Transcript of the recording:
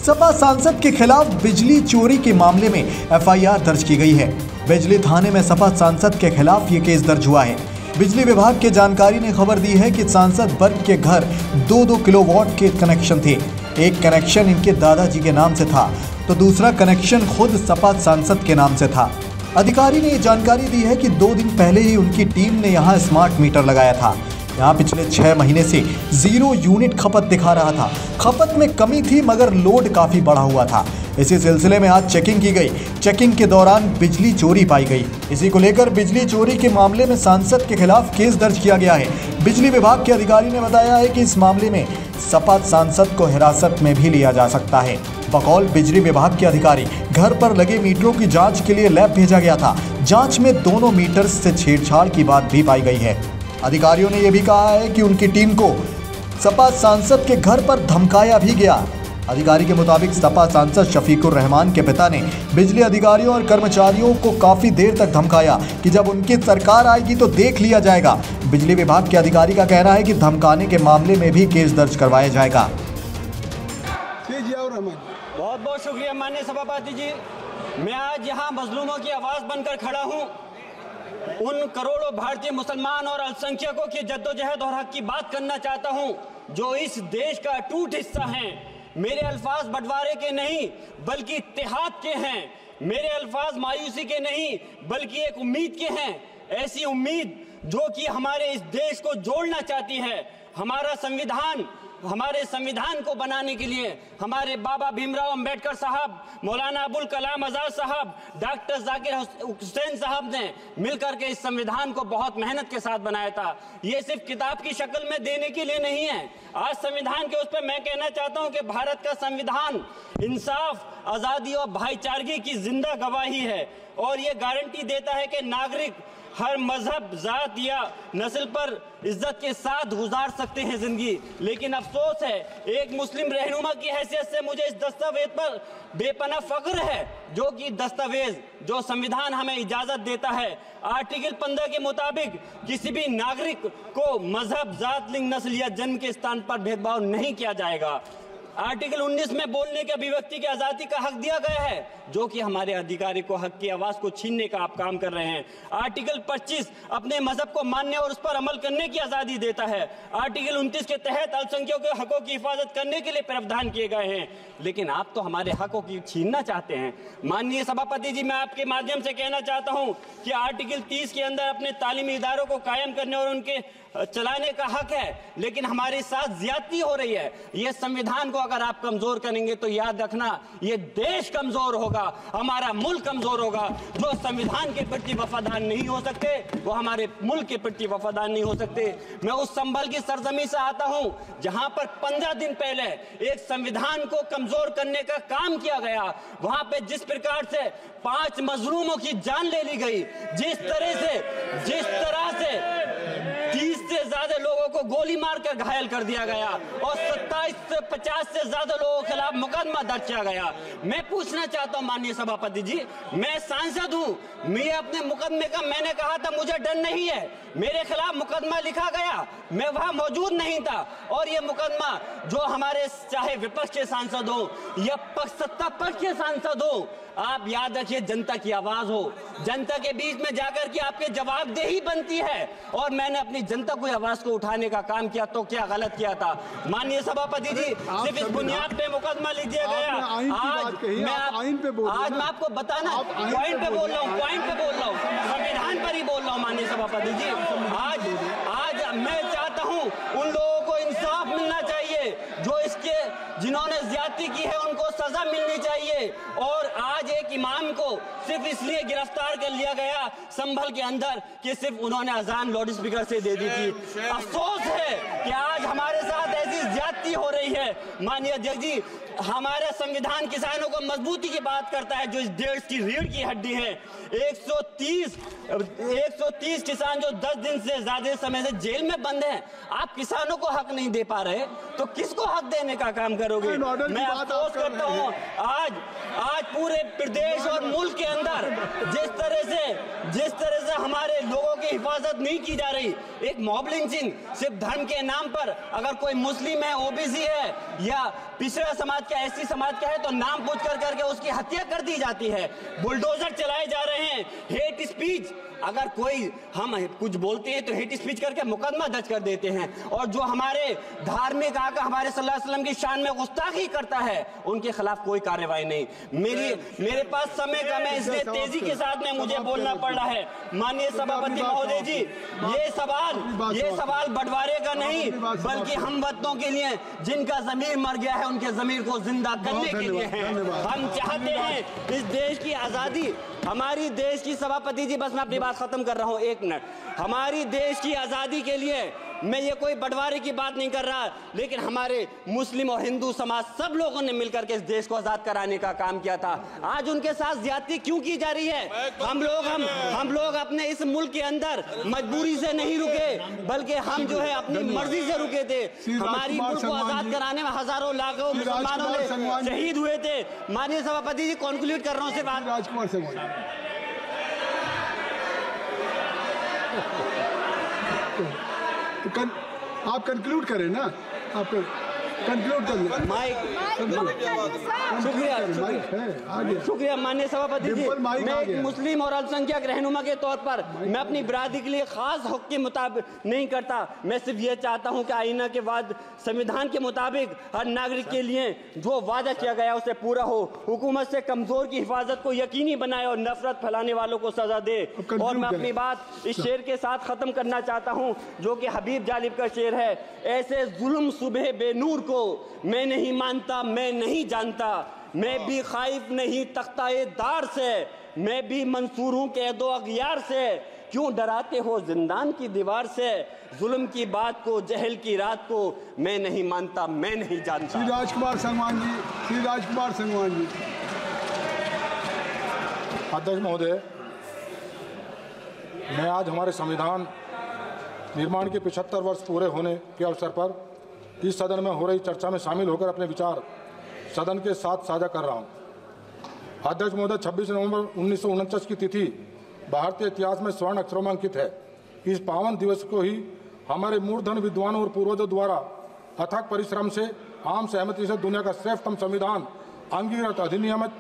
सपा सांसद के खिलाफ बिजली चोरी के मामले में एफआईआर दर्ज की गई है। बिजली थाने में सपा सांसद के खिलाफ ये केस दर्ज हुआ है। बिजली विभाग के जानकारी ने खबर दी है कि सांसद वर्ग के घर 2-2 किलोवाट के कनेक्शन थे। एक कनेक्शन इनके दादाजी के नाम से था तो दूसरा कनेक्शन खुद सपा सांसद के नाम से था। अधिकारी ने ये जानकारी दी है कि 2 दिन पहले ही उनकी टीम ने यहाँ स्मार्ट मीटर लगाया था। यहाँ पिछले 6 महीने से 0 यूनिट खपत दिखा रहा था। खपत में कमी थी मगर लोड काफ़ी बढ़ा हुआ था। इसी सिलसिले में आज चेकिंग की गई। चेकिंग के दौरान बिजली चोरी पाई गई। इसी को लेकर बिजली चोरी के मामले में सांसद के खिलाफ केस दर्ज किया गया है। बिजली विभाग के अधिकारी ने बताया है कि इस मामले में सपा सांसद को हिरासत में भी लिया जा सकता है। बकौल बिजली विभाग के अधिकारी घर पर लगे मीटरों की जांच के लिए लैब भेजा गया था। जांच में दोनों मीटर से छेड़छाड़ की बात भी पाई गई है। अधिकारियों ने यह भी कहा है कि उनकी टीम को सपा सांसद के घर पर धमकाया भी गया। अधिकारी के मुताबिक सपा सांसद शफीकुर रहमान के पिता ने बिजली अधिकारियों और कर्मचारियों को काफी देर तक धमकाया कि जब उनकी सरकार आएगी तो देख लिया जाएगा। बिजली विभाग के अधिकारी का कहना है कि धमकाने के मामले में भी केस दर्ज करवाया जाएगा। बहुत बहुत शुक्रिया माननीय सभापति जी। मैं आज यहाँ मजलूमों की आवाज बनकर खड़ा हूँ। उन करोड़ों भारतीय मुसलमान और अल्पसंख्यकों की जद्दोजहद और हक की बात करना चाहता हूँ जो इस देश का अटूट हिस्सा हैं। मेरे अल्फाज बंटवारे के नहीं बल्कि इत्तेहाद के हैं। मेरे अल्फाज मायूसी के नहीं बल्कि एक उम्मीद के हैं। ऐसी उम्मीद जो कि हमारे इस देश को जोड़ना चाहती है। हमारे संविधान को बनाने के लिए हमारे बाबा भीमराव अंबेडकर साहब, मौलाना अबुल कलाम आजाद साहब, डॉक्टर जाकिर हुसैन साहब ने मिलकर के इस संविधान को बहुत मेहनत के साथ बनाया था। ये सिर्फ किताब की शक्ल में देने के लिए नहीं है। आज संविधान के उस पर मैं कहना चाहता हूं कि भारत का संविधान इंसाफ, आजादी और भाईचारगी की जिंदा गवाही है और ये गारंटी देता है कि नागरिक हर मजहब, जात या नस्ल पर इज्जत के साथ गुजार सकते हैं जिंदगी। लेकिन अफसोस है, एक मुस्लिम रहनुमा की हैसियत से मुझे इस दस्तावेज पर बेपनाह फख्र है जो कि दस्तावेज जो संविधान हमें इजाजत देता है। आर्टिकल 15 के मुताबिक किसी भी नागरिक को मजहब, जात, लिंग, नस्ल या जन्म के स्थान पर भेदभाव नहीं किया जाएगा। आर्टिकल 19 में बोलने के अभिव्यक्ति की आजादी का हक दिया गया है जो कि हमारे अधिकारी को हक की आवाज को छीनने का आप काम कर रहे हैं। आर्टिकल 25 अपने मजहब को मानने और उस पर अमल करने की आजादी देता है। आर्टिकल 29 के तहत अल्पसंख्यकों के हकों की हिफाजत करने के लिए प्रावधान किए गए हैं। लेकिन आप तो हमारे हकों की छीनना चाहते हैं। माननीय सभापति जी, मैं आपके माध्यम से कहना चाहता हूं कि आर्टिकल 30 के अंदर अपने तालीमी इदारों को कायम करने और उनके चलाने का हक है, लेकिन हमारे साथ ज्यादती हो रही है। ये संविधान को अगर आप कमजोर करेंगे तो याद रखना ये देश कमजोर होगा, हमारा मुल्क कमजोर होगा। जो संविधान के प्रति वफादार नहीं हो सकते वो हमारे मुल्क के प्रति वफादार नहीं हो सकते। मैं उस संभल की सरजमी से आता हूं जहां पर 15 दिन पहले एक संविधान को कमजोर करने का काम किया गया। वहां पे जिस प्रकार से 5 मजलूमों की जान ले ली गई, जिस तरह से 30 से ज्यादा लोगों को गोली मारकर घायल कर दिया गया और 27 से 50 से ज्यादा लोगों के खिलाफ मुकदमा दर्ज किया गया। मैं पूछना चाहता हूं माननीय सभापति जी, मैं सांसद हूं, मैं अपने मुकदमे का मैंने कहा था मुझे डर नहीं है। मेरे खिलाफ मुकदमा लिखा गया, मैं वहां मौजूद नहीं था और ये मुकदमा जो हमारे चाहे विपक्ष के सांसद हो या सत्ता पक्ष के सांसद हो, आप याद रखिए जनता की आवाज हो, जनता के बीच में जाकर के आपके जवाबदेही बनती है। और मैंने अपनी जनता को आवाज को उठाने का काम किया तो क्या गलत किया था? माननीय सभापति जी, सिर्फ इस बुनियाद पे मुकदमा लिख दिया गया। आज मैं आपको बताना पॉइंट पे बोल रहा हूँ, संविधान पर ही बोल रहा हूँ माननीय सभापति जी। आज मैं चाहता हूँ उन लोगों को इंसाफ मिलना चाहिए जो जिन्होंने ज्यादती की है, उनको सजा मिलनी चाहिए। और आज एक इमाम को सिर्फ इसलिए गिरफ्तार कर लिया गया संभल के अंदर कि सिर्फ उन्होंने अजान लाउड स्पीकर से दे दी थी। अफसोस है कि आज हमारे साथ ऐसी ज्यादती हो रही है। माननीय अध्यक्ष जी, हमारा संविधान किसानों को मजबूती की बात करता है जो इस देश की रीढ़ की हड्डी है। 130 किसान जो 10 दिन से ज्यादा समय से जेल में बंद हैं, आप किसानों को हक नहीं दे पा रहे तो किसको हक देने का काम करोगे? मैं अफसोस करता हूं आज पूरे प्रदेश और मुल्क के अंदर जिस तरह से हमारे लोगों की हिफाजत नहीं की जा रही। एक मॉब लिंचिंग सिर्फ धर्म के नाम पर, अगर कोई मुस्लिम है, ओबीसी है या पिछड़ा समाज समाज का, एससी समाज का है तो नाम पूछ कर करके उसकी हत्या कर दी जाती है, बुलडोजर चलाए जा रहे हैं। हेट स्पीच, अगर कोई हम कुछ बोलते हैं तो हेट स्पीच करके मुकदमा दर्ज कर देते हैं, और जो हमारे धार्मिक आका हमारे सल्लल्लाहु अलैहि वसल्लम की शान में गुस्ताखी करता है उनके खिलाफ कोई कार्रवाई नहीं। मेरे पास समय कम है, इसलिए तेजी के साथ में मुझे बोलना पड़ रहा है। माननीय सभापति महोदय जी, ये सवाल बंटवारे का नहीं बल्कि हम वतनों के लिए, जिनका जमीर मर गया है उनके जमीर को जिंदा करने के लिए है। हम चाहते हैं इस देश की आजादी, हमारी देश की, सभापति जी बस मैं अपनी बात खत्म कर रहा हूं, 1 मिनट। हमारी देश की आजादी के लिए मैं ये कोई बंटवारे की बात नहीं कर रहा, लेकिन हमारे मुस्लिम और हिंदू समाज सब लोगों ने मिलकर के इस देश को आजाद कराने का काम किया था। आज उनके साथ ज्यादती क्यों की जा रही है? हम लोग अपने इस मुल्क के अंदर मजबूरी से नहीं रुके, बल्कि हम जो है अपनी मर्जी से रुके थे। हमारी मुल्क को आजाद कराने में हजारों लाखों मुसलमानों ने शहीद हुए थे। माननीय सभापति जी, कॉन्क्लूड कर रहा हूँ सिर्फ बात। राजकुमार संगवान, आप कंक्लूड करें ना, आप कंक्लूड कर लें। शुक्रिया माननीय सभापति जी। मैं एक मुस्लिम और अल्पसंख्यक रहनुमा के तौर पर मैं अपनी बिरादरी के लिए खास हक के मुताबिक नहीं करता। मैं सिर्फ ये चाहता हूं कि आईना के बाद संविधान के मुताबिक हर नागरिक के लिए जो वादा किया गया उसे पूरा हो, हुकूमत से कमजोर की हिफाजत को यकीनी बनाए और नफरत फैलाने वालों को सजा दे। और मैं अपनी बात इस शेर के साथ खत्म करना चाहता हूं जो कि हबीब जालिब का शेर है। ऐसे जुल्म सुबह बेनूर को मैं नहीं मानता, मैं नहीं जानता, मैं भी खाइफ नहीं तख्ताए दार से, मैं भी मंसूर हूं कैदो अगयार से। क्यों डराते हो जिंदान की दीवार से, जुल्म की बात को, जहल की रात को मैं नहीं मानता, मैं नहीं जानता। श्री राजकुमार संगवान जी, श्री राजकुमार संगवान जी। अध्यक्ष महोदय, मैं आज हमारे संविधान निर्माण के 75 वर्ष पूरे होने के अवसर पर इस सदन में हो रही चर्चा में शामिल होकर अपने विचार सदन के साथ साझा कर रहा हूं। अध्यक्ष महोदय, 26 नवंबर 1949 की तिथि भारतीय इतिहास में स्वर्ण अक्षरों में अंकित है। इस पावन दिवस को ही हमारे मूर्धन विद्वानों और पूर्वजों द्वारा अथक परिश्रम से आम सहमति से दुनिया का श्रेष्ठतम संविधान अंगीकृत अधिनियमित